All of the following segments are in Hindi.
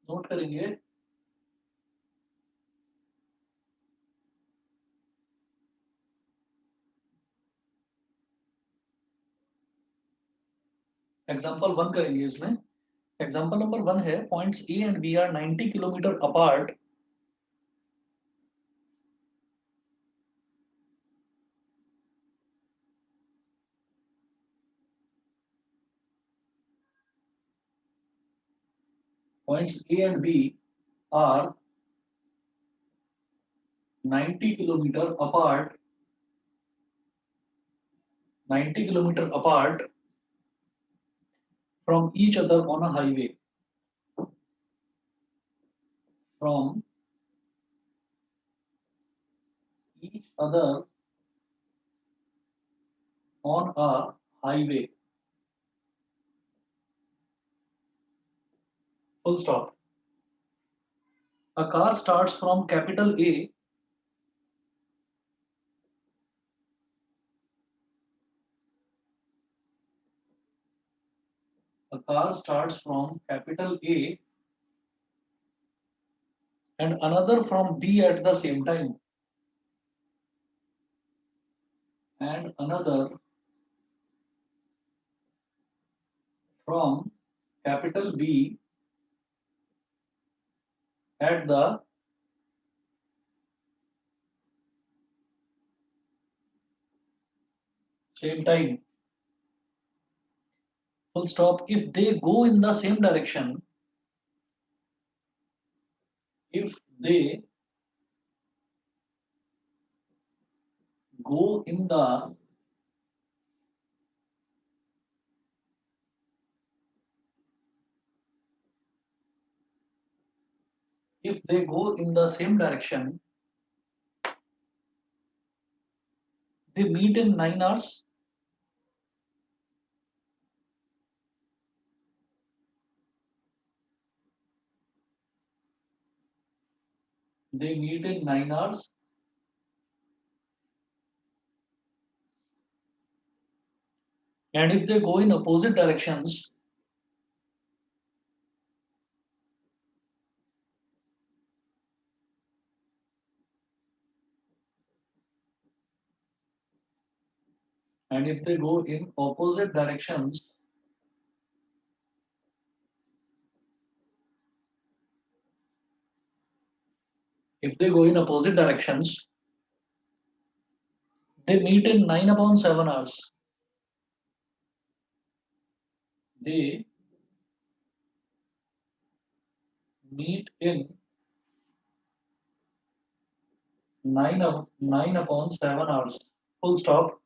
नोट करेंगे। एग्जाम्पल 1 करेंगे इसमें। एग्जाम्पल नंबर 1 है, points A and B are 90 kilometre apart. Points A and B are 90 kilometre apart, 90 kilometre apart from each other on a highway, from each other on a highway, full stop. A car starts from capital A, a car starts from capital A and another from B at the same time, and another from capital B at the same time, full stop. If they go in the same direction, if they go in the if they go in the same direction, they meet in 9 hours. They meet in 9 hours. And if they go in opposite directions, and if they go in opposite directions, if they go in opposite directions, they meet in 9 upon 7 hours. They meet in 9 upon 7 hours. Full stop.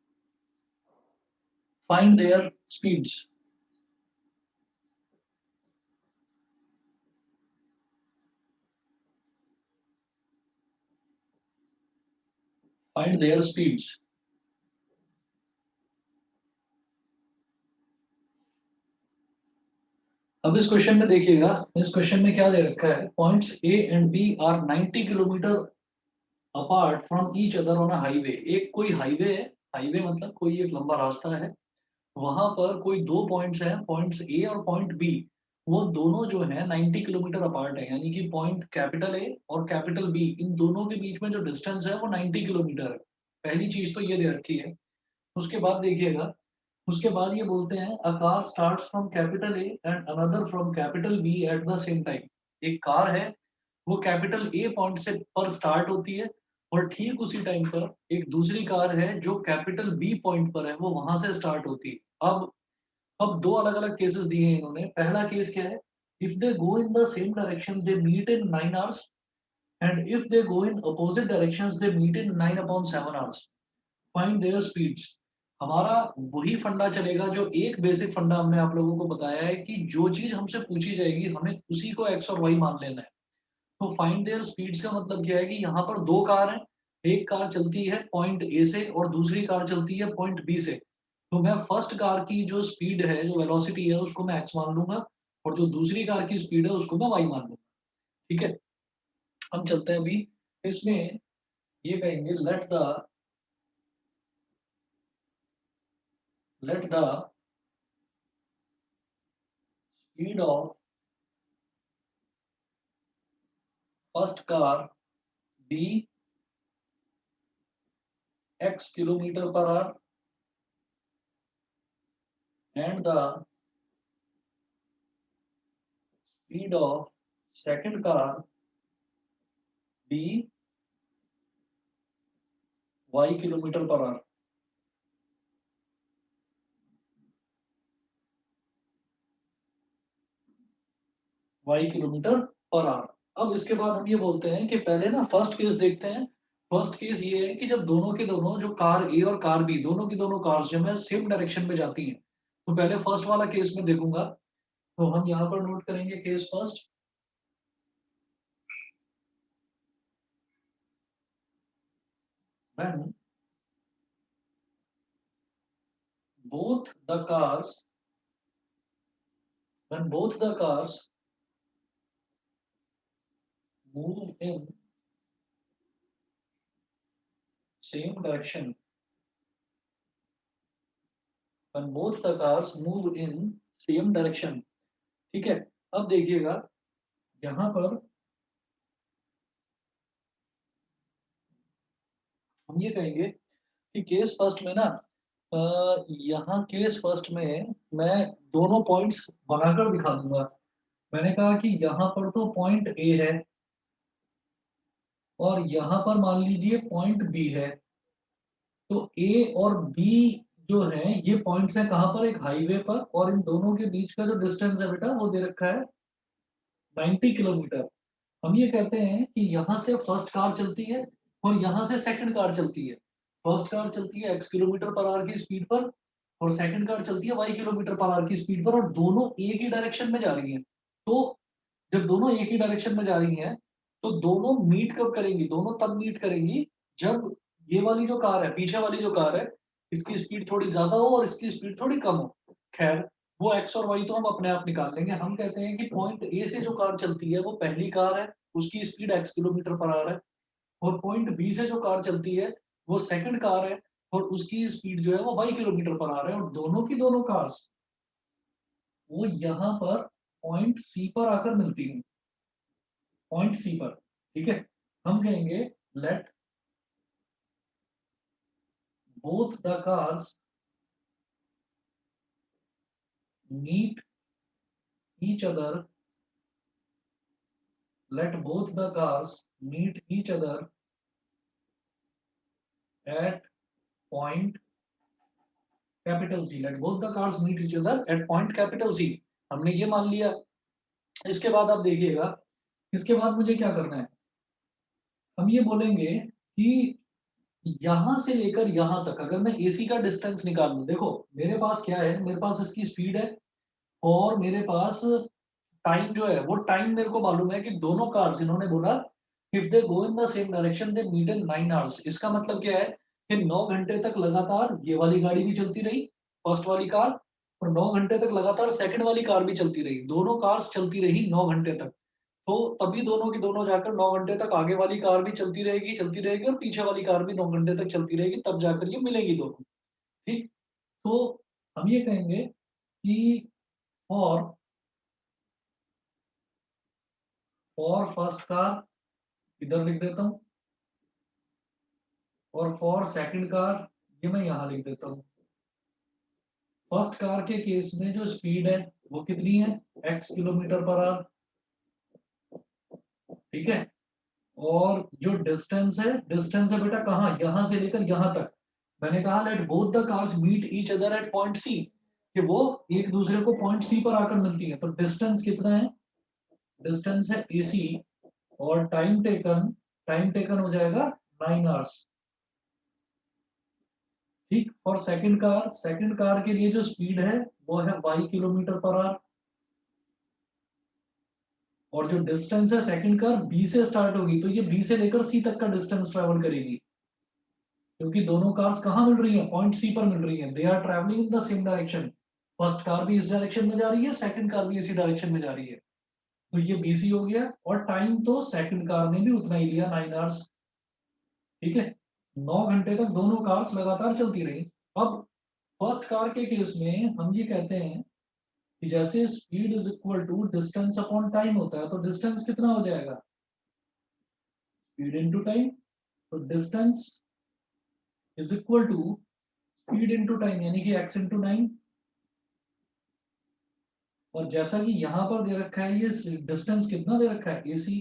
Find their speeds. Find their speeds. अब इस क्वेश्चन में देखिएगा, इस क्वेश्चन में क्या दे रखा है, points A and B are 90 kilometre apart from each other on a highway. एक कोई हाईवे है, हाईवे मतलब कोई एक लंबा रास्ता है, वहां पर कोई दो पॉइंट्स हैं, पॉइंट्स ए और पॉइंट बी। वो दोनों जो है 90 किलोमीटर अपार्ट है, यानी कि पॉइंट कैपिटल ए और कैपिटल बी, इन दोनों के बीच में जो डिस्टेंस है वो 90 किलोमीटर है। पहली चीज तो ये दे रखी है। उसके बाद देखिएगा, उसके बाद ये बोलते हैं a car starts from capital A and another from capital B at the same time. एक कार है, वो कैपिटल ए पॉइंट से पर स्टार्ट होती है, और ठीक उसी टाइम पर एक दूसरी कार है जो कैपिटल बी पॉइंट पर है, वो वहां से स्टार्ट होती है। अब दो अलग अलग केसेस दिए हैं इन्होंने। पहला केस क्या है, if they go in the same direction they meet in 9 hours, and if they go in opposite directions they meet in 9 upon 7 hours. Find their speeds. हमारा वही फंडा चलेगा जो एक बेसिक फंडा हमने आप लोगों को बताया है, कि जो चीज हमसे पूछी जाएगी हमें उसी को एक्स और वाई मान लेना है। तो फाइंड देयर स्पीड्स का मतलब क्या है कि यहाँ पर दो कार हैं, एक कार चलती है पॉइंट ए से और दूसरी कार चलती है पॉइंट बी से। तो मैं फर्स्ट कार की जो स्पीड है, जो वेलोसिटी है, उसको मैं एक्स मान लूंगा, और जो दूसरी कार की स्पीड है उसको मैं वाई मान लूंगा। ठीक है, हम चलते हैं अभी इसमें। ये कहेंगे let the speed of first car be x kilometre per hour and the speed of second car b y kilometre per hour. y kilometre per hour. अब इसके बाद हम ये बोलते हैं कि पहले ना फर्स्ट केस देखते हैं। फर्स्ट केस ये है कि जब दोनों के दोनों जो कार ए और कार बी दोनों की दोनों कार्स जब है सेम डायरेक्शन में जाती हैं, तो पहले फर्स्ट वाला केस में देखूंगा। तो हम यहाँ पर नोट करेंगे case first. when both the cars when both the cars move in same direction when both the cars move in same direction। ठीक है। अब देखिएगा यहाँ पर हम ये कहेंगे कि केस फर्स्ट में ना यहाँ केस फर्स्ट में मैं दोनों पॉइंट्स बनाकर दिखा दूंगा। मैंने कहा कि यहाँ पर तो पॉइंट ए है और यहाँ पर मान लीजिए पॉइंट बी है। तो ए और बी जो है ये पॉइंट्स हैं कहाँ पर, एक हाईवे पर, और इन दोनों के बीच का जो डिस्टेंस है बेटा वो दे रखा है 90 किलोमीटर। हम ये कहते हैं कि यहाँ से फर्स्ट कार चलती है और यहाँ से सेकंड कार चलती है। फर्स्ट कार चलती है x किलोमीटर पर आवर की स्पीड पर और सेकंड कार चलती है y किलोमीटर पर आवर की स्पीड पर, और दोनों एक ही डायरेक्शन में जा रही हैं। तो जब दोनों एक ही डायरेक्शन में जा रही हैं तो दोनों मीट कब करेंगी, दोनों तब मीट करेंगी जब ये वाली जो कार है, पीछे वाली जो कार है, इसकी स्पीड थोड़ी ज्यादा हो और इसकी स्पीड थोड़ी कम हो। खैर वो एक्स और वाई तो हम अपने आप निकाल लेंगे। हम कहते हैं कि पॉइंट ए से जो कार चलती है वो पहली कार है, उसकी speed x kilometre per our है, और पॉइंट बी से जो कार चलती है वो सेकंड कार है और उसकी स्पीड जो है वो वाई किलोमीटर पर आवर है, और दोनों की दोनों कार्स वो यहाँ पर पॉइंट सी पर आकर मिलती हैं, पॉइंट सी पर। ठीक है। हम कहेंगे let both the cars meet each other let both the cars meet each other at point capital C। Let both the cars meet each other at point capital C। हमने ये मान लिया। इसके बाद आप देखिएगा, इसके बाद मुझे क्या करना है। हम ये बोलेंगे कि यहां से लेकर यहां तक अगर मैं AC का डिस्टेंस निकाल लूं, देखो मेरे पास क्या है, मेरे पास इसकी स्पीड है और मेरे पास टाइम जो है वो टाइम मेरे को मालूम है कि दोनों कार्स इन्होंने बोला if they go in the same direction they meet in 9 hours. इसका मतलब क्या है कि 9 घंटे तक लगातार ये वाली गाड़ी भी चलती रही, फर्स्ट वाली कार, और 9 घंटे तक लगातार सेकंड वाली कार भी चलती रही, दोनों कार्स चलती रही 9 घंटे तक। तो तभी दोनों की दोनों जाकर 9 घंटे तक आगे वाली कार भी चलती रहेगी और पीछे वाली कार भी 9 घंटे तक चलती रहेगी, तब जाकर ये मिलेगी दोनों। ठीक। तो हम ये कहेंगे कि फॉर फॉर फर्स्ट कार इधर लिख देता हूँ, और फॉर सेकंड कार ये मैं यहाँ लिख देता हूँ। फर्स्ट कार के केस में जो स्पीड है वो कितनी है, x किलोमीटर पर आवर। ठीक है। और जो डिस्टेंस है बेटा कहाँ, यहाँ से लेकर यहाँ तक। मैंने कहा let both the cars meet each other at point C, कि वो एक दूसरे को पॉइंट सी पर आकर मिलती है। तो डिस्टेंस कितना है, डिस्टेंस है AC, और टाइम टेकन हो जाएगा 9 आवर्स। ठीक। और सेकंड कार के लिए जो स्पीड है वो है y किलोमीटर पर आवर, और जो डिस्टेंस है सेकंड कार B से स्टार्ट होगी, तो ये B से लेकर C तक का डिस्टेंस ट्रेवल करेगी, क्योंकि दोनों कार्स कहाँ मिल रही हैं, पॉइंट C पर मिल रही हैं। They are travelling in the same direction. First car भी इस डायरेक्शन में जा रही है, सेकंड कार भी इसी डायरेक्शन में जा रही है। तो ये BC हो गया, और टाइम तो सेकंड कार ने भी उतना ही लिया, 9 आवर्स। ठीक है। 9 घंटे तक दोनों कार्स लगातार चलती रही। अब फर्स्ट कार के केस में हम ये कहते हैं कि जैसे speed is equal to distance upon time होता है, तो डिस्टेंस कितना हो जाएगा, स्पीड इनटू टाइम, तो distance is equal to speed into time, यानी कि x इनटू 9। और जैसा कि यहाँ पर दे रखा है ये डिस्टेंस कितना दे रखा है AC,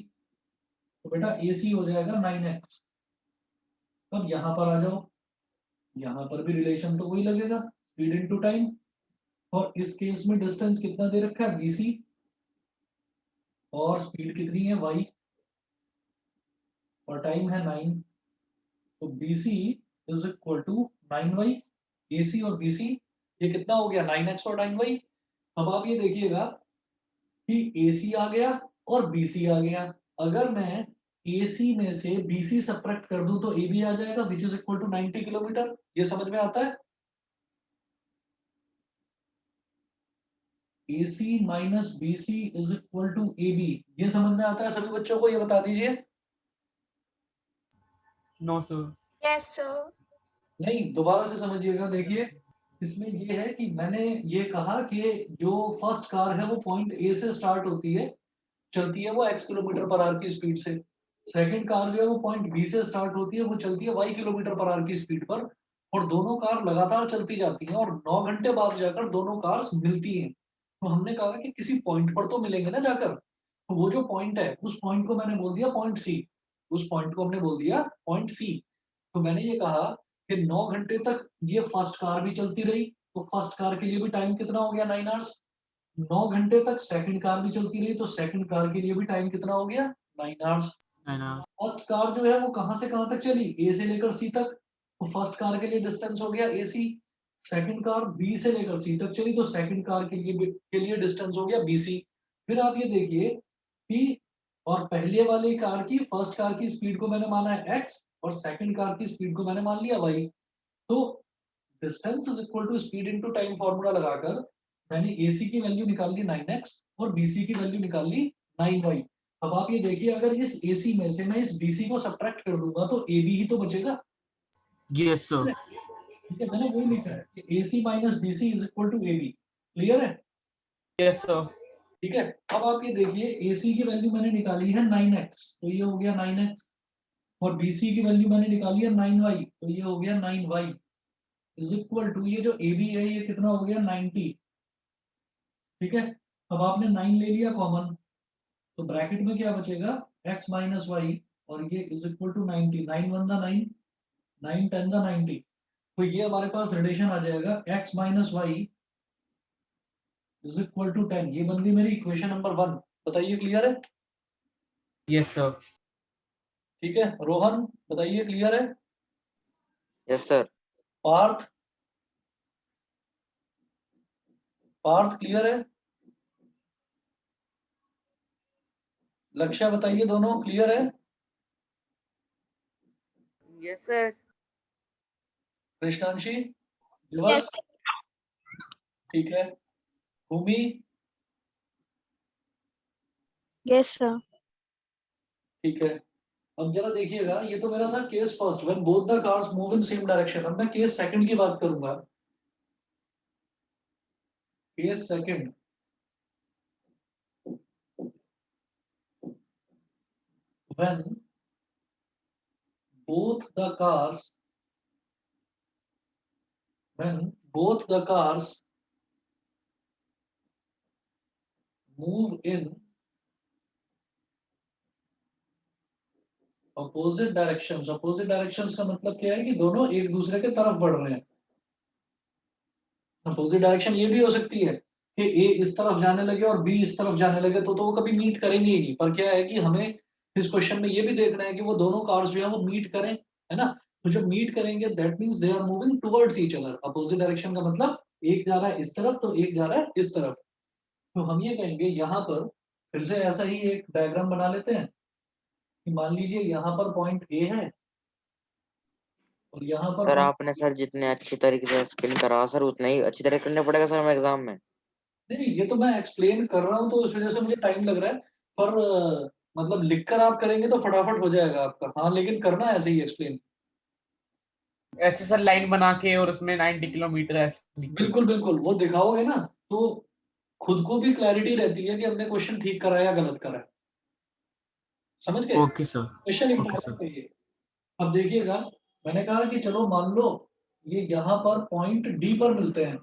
तो बेटा AC हो जाएगा 9x। अब यहाँ पर आ जाओ, यहाँ पर भी रिलेशन तो वही लगेगा, स्पीड इनटू टाइम, और इस केस में डिस्टेंस कितना दे रखा है BC, और स्पीड कितनी है y, और टाइम है 9, तो BC is equal to 9y। AC और BC ये कितना हो गया 9x और 9y। अब आप ये देखिएगा कि AC आ गया और BC आ गया, अगर मैं AC में से BC सब्ट्रैक्ट कर दूं तो AB आ जाएगा which is equal to 90 kilometre. ये समझ में आता है? AC minus BC is equal to AB, ये समझ में आता है सभी बच्चों को? ये बता दीजिए। No sir. Yes sir. नहीं, दोबारा से समझिएगा। देखिए इसमें ये है कि मैंने ये कहा कि जो फर्स्ट कार है वो पॉइंट A से स्टार्ट होती है, चलती है वो x किलोमीटर पर आवर की स्पीड से। सेकंड कार जो है वो पॉइंट B से स्टार्ट होती है, वो चलती है y किलोमीटर पर आवर की स्पीड पर, और दोनों कार लगातार चलती जाती हैं और 9 घंटे बाद जाकर दोनों कार्स मिलती हैं। तो हमने कहा कि किसी पॉइंट पर तो मिलेंगे ना जाकर, तो वो जो पॉइंट है उस पॉइंट को मैंने बोल दिया पॉइंट C, उस पॉइंट को हमने बोल दिया पॉइंट C। तो मैंने ये कहा कि 9 घंटे तक ये फर्स्ट कार भी चलती रही, तो फर्स्ट कार के लिए भी टाइम कितना हो गया 9 आवर्स। 9 घंटे तक सेकंड कार भी चलती रही, तो सेकंड कार के लिए भी टाइम कितना हो गया 9 आवर्स। फर्स्ट कार जो है वो कहां से कहां तक चली, ए से लेकर सी तक, तो फर्स्ट कार के लिए डिस्टेंस हो गया AC। सेकंड कार बी से लेकर सी तक चली, तो सेकंड कार के लिए डिस्टेंस हो गया BC। फिर आप ये देखिए कि और पहले वाली कार की फर्स्ट कार की स्पीड को मैंने माना है x, और सेकंड कार की स्पीड को मैंने मान लिया y। तो distance is equal to speed into time formula लगाकर मैंने AC की वैल्यू निकाल ली 9x और BC की वैल्यू निकाल ली 9y। अब आप ये देखिए अगर इस AC में से मैं इस BC को सब्ट्रैक्ट कर दूंगा तो AB ही तो बचेगा। Yes sir. ठीक है, मैंने वही लिखा है कि AC minus BC is equal to AB। Clear है? Yes sir. ठीक है, अब आप ये देखिए AC की वैल्यू मैंने निकाली है 9x, तो ये हो गया 9x, और BC की वैल्यू मैंने निकाली है 9y, तो ये हो गया 9y इज इक्वल टू ये जो AB है ये कितना हो गया 90। ठीक है, अब आपने 9 ले लिया कॉमन, तो ब्रैकेट में क्या बचेगा x माइनस वाई, और ये इज इक्वल टू 90। 9 वन दा 9, 9 10 दा 90, तो ये हमारे पास रिलेशन आ जाएगा x minus y is equal to 10। ये बन गई मेरी इक्वेशन नंबर 1। बताइए क्लियर है? Yes sir. ठीक है, रोहन बताइए क्लियर है? Yes sir. Parth, Parth clear है? लक्ष्य बताइए दोनों क्लियर है? Yes sir. कृष्णांशी, यस ठीक है, भूमि, यस सर। ठीक है। अब जरा देखिएगा, ये तो मेरा था case first when both the cars move in same direction. अब मैं केस सेकंड की बात करूंगा। Case second, when both the cars when both the cars move in opposite directions, opposite directions का मतलब क्या है कि दोनों एक दूसरे के तरफ बढ़ रहे हैं। अपोजिट डायरेक्शन ये भी हो सकती है कि ए इस तरफ जाने लगे और बी इस तरफ जाने लगे, तो वो कभी मीट करेंगे ही नहीं। पर क्या है कि हमें इस क्वेश्चन में ये भी देखना है कि वो दोनों कार्स जो है वो मीट करें, है ना? तो जब मीट करेंगे that means they are moving towards each other. Opposite direction का मतलब एक जा रहा है इस तरफ तो एक जा रहा है इस तरफ। तो हम ये कहेंगे यहाँ पर फिर से ऐसा ही एक डायग्राम बना लेते हैं कि मान लीजिए यहाँ पर पॉइंट ए है और यहाँ पर सर आपने सर जितने अच्छी तरीके से एक्सप्लेन करा सर उतना ही अच्छी तरह करना पड़ेगा सर हमें एग्जाम में। नहीं, ये तो मैं एक्सप्लेन कर रहा हूँ तो उस वजह से मुझे टाइम लग रहा है, पर मतलब लिखकर आप करेंगे तो फटाफट हो जाएगा आपका। हाँ, लेकिन करना ऐसे ही एक्सप्लेन। ऐसे सर लाइन बना के और उसमें 90 किलोमीटर ऐसे लिख के। बिल्कुल बिल्कुल, वो दिखाओगे ना तो खुद को भी क्लैरिटी रहती है कि हमने क्वेश्चन ठीक करा है या गलत करा है। समझ गए? Okay sir. Question okay sir. Important है ये। अब देखिएगा, मैंने कहा कि चलो मान लो ये यहाँ पर पॉइंट डी पर मिलते हैं।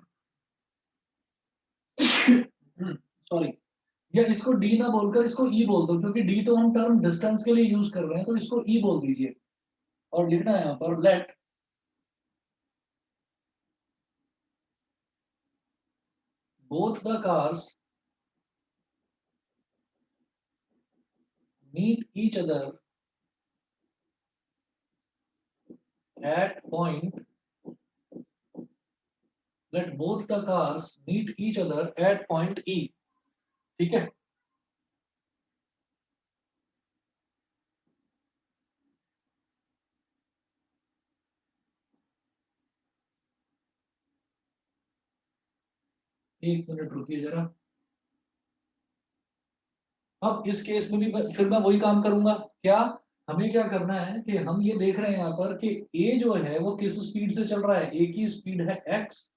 सॉरी, या इसको डी ना बोलकर इसको ई बोल दो, क्योंकि डी तो हम टर्म डिस्टेंस के लिए यूज कर रहे हैं, तो इसको ई बोल दीजिए और लिखना है यहाँ पर late both the cars meet each other at point let both the cars meet each other at point E। ठीक है, एक मिनट रुकिए जरा। अब इस केस में भी फिर मैं वही काम करूंगा। क्या हमें क्या करना है कि हम ये देख रहे हैं यहाँ पर कि ए जो है वो किस स्पीड से चल रहा है, ए की स्पीड है x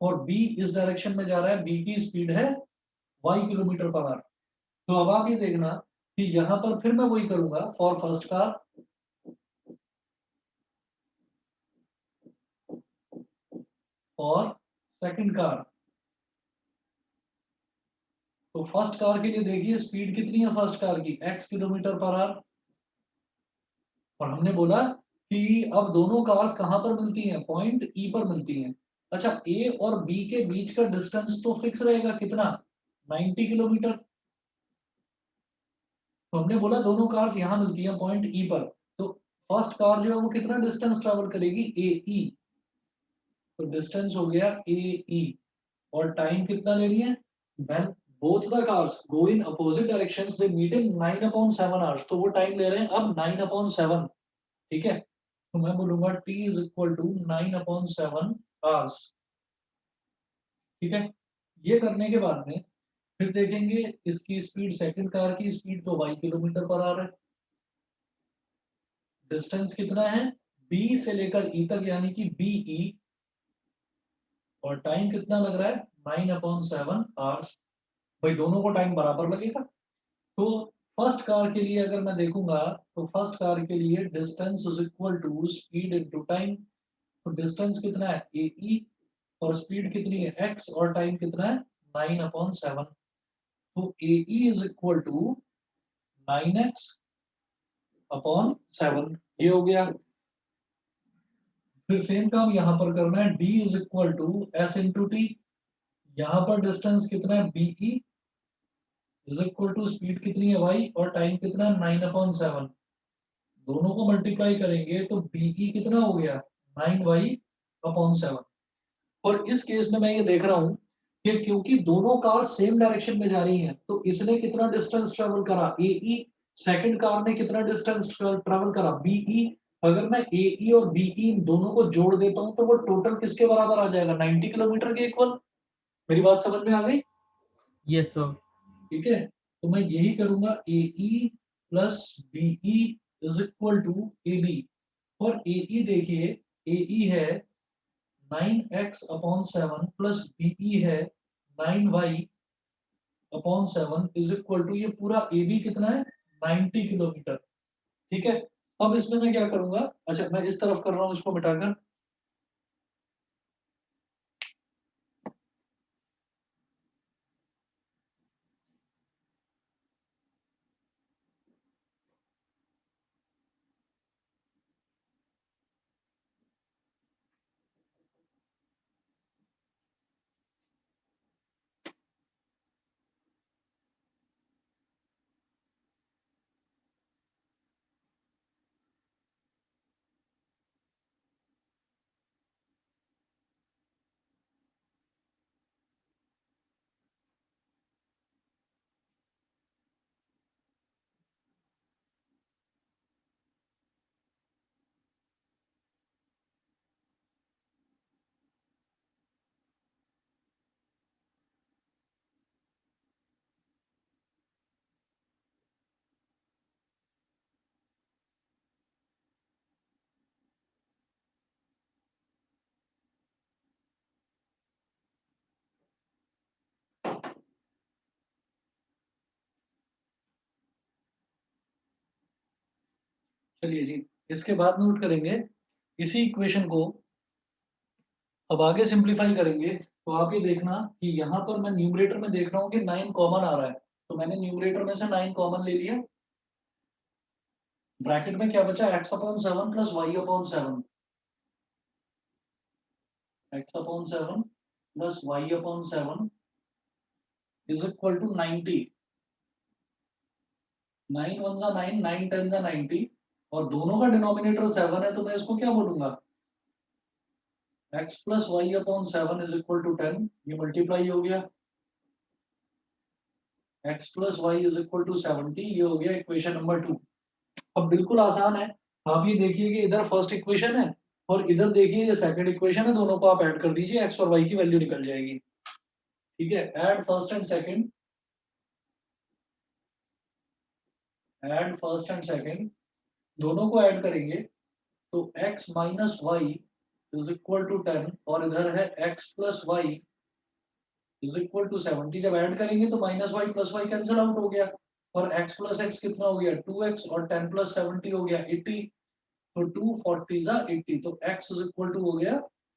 और बी इस डायरेक्शन में जा रहा है, बी की स्पीड है y किलोमीटर पर आवर। तो अब आप ये देखना कि यहाँ पर फिर मैं वही करूंगा फॉर फर्स्ट कार और सेकंड कार। तो फर्स्ट कार के लिए देखिए स्पीड कितनी है फर्स्ट कार की, x किलोमीटर पर आवर। और हमने बोला कि अब दोनों कार्स कहां पर मिलती हैं, पॉइंट ई पर मिलती हैं। अच्छा, ए और बी के बीच का डिस्टेंस तो फिक्स रहेगा कितना, 90 किलोमीटर। तो हमने बोला दोनों कार्स यहां मिलती हैं पॉइंट ई पर। तो फर्स्ट कार जो है वो कितना डिस्टेंस ट्रेवल करेगी, ए ई। तो डिस्टेंस हो गया ए ई और टाइम कितना ले रही है, when both the cars go in opposite directions they meet in 9/7 hours। तो वो टाइम ले रहे हैं अब 9/7। ठीक है, तो मैं बोलूंगा t is equal to 9/7 hours. ठीक है, ये करने के बाद में फिर देखेंगे इसकी स्पीड, सेकंड कार की स्पीड तो y किलोमीटर पर आवर है। डिस्टेंस कितना है b से लेकर e तक यानी कि BE, और टाइम कितना लग रहा है 9/7 आवर्स। भाई दोनों को टाइम बराबर लगेगा। तो फर्स्ट कार के लिए अगर मैं देखूंगा तो फर्स्ट कार के लिए distance is equal to speed into time. तो डिस्टेंस कितना है ए ई और स्पीड कितनी है x और टाइम कितना है 9/7। तो A E is equal to 9x/7। ये हो गया। फिर सेम काम यहाँ पर करना है, d is equal to s into T. यहाँ पर डिस्टेंस कितना है B is equal to speed कितनी है y और टाइम कितना है 9/7। दोनों को मल्टीप्लाई करेंगे तो बीई कितना हो गया 9y/7। और इस केस में मैं ये देख रहा हूं कि क्योंकि दोनों कार सेम डायरेक्शन में जा रही हैं तो इसने कितना डिस्टेंस ट्रेवल करा एई, सेकंड कार ने कितना डिस्टेंस ट्रेवल करा बीई। अगर मैं एई और बीई इन दोनों को जोड़ देता हूं तो वो टोटल किसके बराबर आ जाएगा, 90 किलोमीटर के इक्वल। मेरी बात समझ में आ गई? Yes sir. ठीक है, तो मैं यही करूंगा AE plus BE is equal to A B. और ए देखिए ए है 9x/7 प्लस बीई है 9y/7 इज इक्वल टू ये पूरा ए बी कितना है 90 किलोमीटर। ठीक है, अब इसमें मैं क्या करूंगा, अच्छा मैं इस तरफ कर रहा हूं इसको मिटाकर। चलिए जी, इसके बाद नोट करेंगे इसी इक्वेशन को अब आगे सिंप्लीफाई करेंगे। तो आप ये देखना कि यहाँ पर मैं न्यूमरेटर में देख रहा हूँ कि 9 कॉमन आ रहा है, तो मैंने न्यूमरेटर में से 9 कॉमन ले लिया। ब्रैकेट में क्या बचा, x/7 plus y/7, x/7 plus y/7 is equal to 90। 9 1 जा 9, 9 10 जा 90, और दोनों का डिनोमिनेटर 7 है, तो मैं इसको क्या बोलूंगा, x plus y/7 is equal to 10। ये मल्टीप्लाई हो गया, x plus y is equal to 70। ये हो गया इक्वेशन नंबर 2। अब बिल्कुल आसान है, आप ये देखिए कि इधर फर्स्ट इक्वेशन है और इधर देखिए ये सेकंड इक्वेशन है, दोनों को आप ऐड कर दीजिए, x और y की वैल्यू निकल जाएगी। ठीक है, add first and second, add first and second, दोनों को ऐड करेंगे तो x minus y is equal to 10, और इधर है x plus y is equal to 70। जब ऐड करेंगे तो minus y plus y cancel out हो गया, और x प्लस एक्स कितना हो गया 2x, और 10 प्लस 70 हो गया 80। तो 240 जा 80, तो x इज इक्वल टू हो गया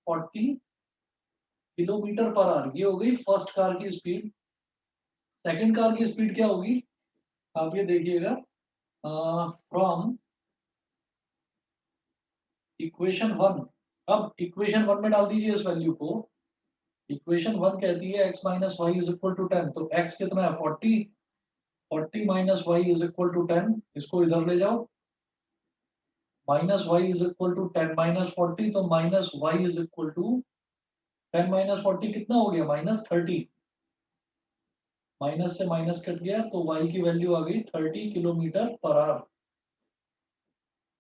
40 किलोमीटर पर आवर। ये हो गई फर्स्ट कार की स्पीड। सेकंड कार की स्पीड क्या होगी, आप ये देखिएगा, फ्रॉम इक्वेशन 1। अब इक्वेशन 1 में डाल दीजिए इस वैल्यू को। इक्वेशन 1 कहती है x minus y is equal to 10, तो x कितना है 40, 40 minus y is equal to 10, इसको इधर ले जाओ, minus y is equal to 10 minus 40, तो minus y is equal to 10 minus 40 कितना हो गया -30। माइनस से माइनस कट गया, तो y की वैल्यू आ गई 30 किलोमीटर पर आवर।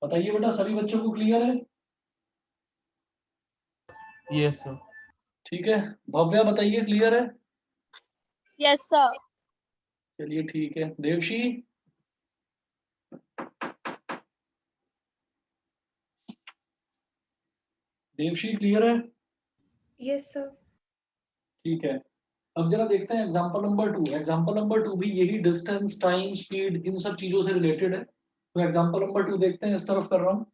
बताइए बेटा, सभी बच्चों को क्लियर है? Yes sir. ठीक है, भव्या बताइए क्लियर है? Yes, sir. चलिए ठीक है, देवशी? देवशी क्लियर है? Yes, sir. ठीक है, अब जरा देखते हैं एग्जांपल नंबर 2। एग्जांपल नंबर 2 भी यही डिस्टेंस, टाइम, स्पीड, इन सब चीजों से रिलेटेड है। तो एग्जांपल नंबर 2 देखते हैं, इस तरफ कर रहा हूँ।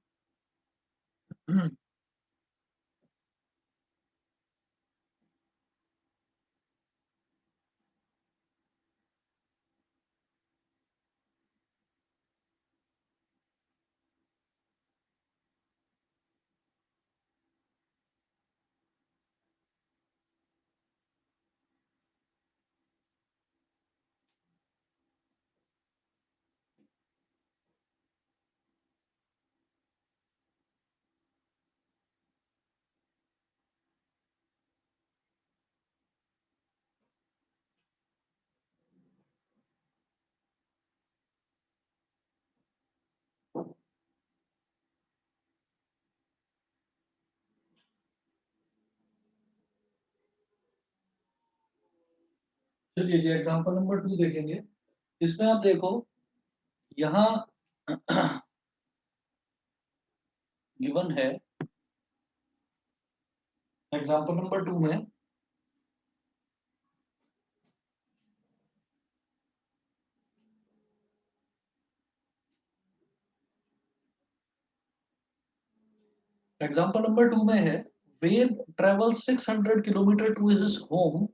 चलिए जी, एग्जांपल नंबर 2 देखेंगे। इसमें आप देखो, यहाँ गिवन है एग्जांपल नंबर 2 में एग्जांपल नंबर 2 में है, Ved travel 600 kilometre to his home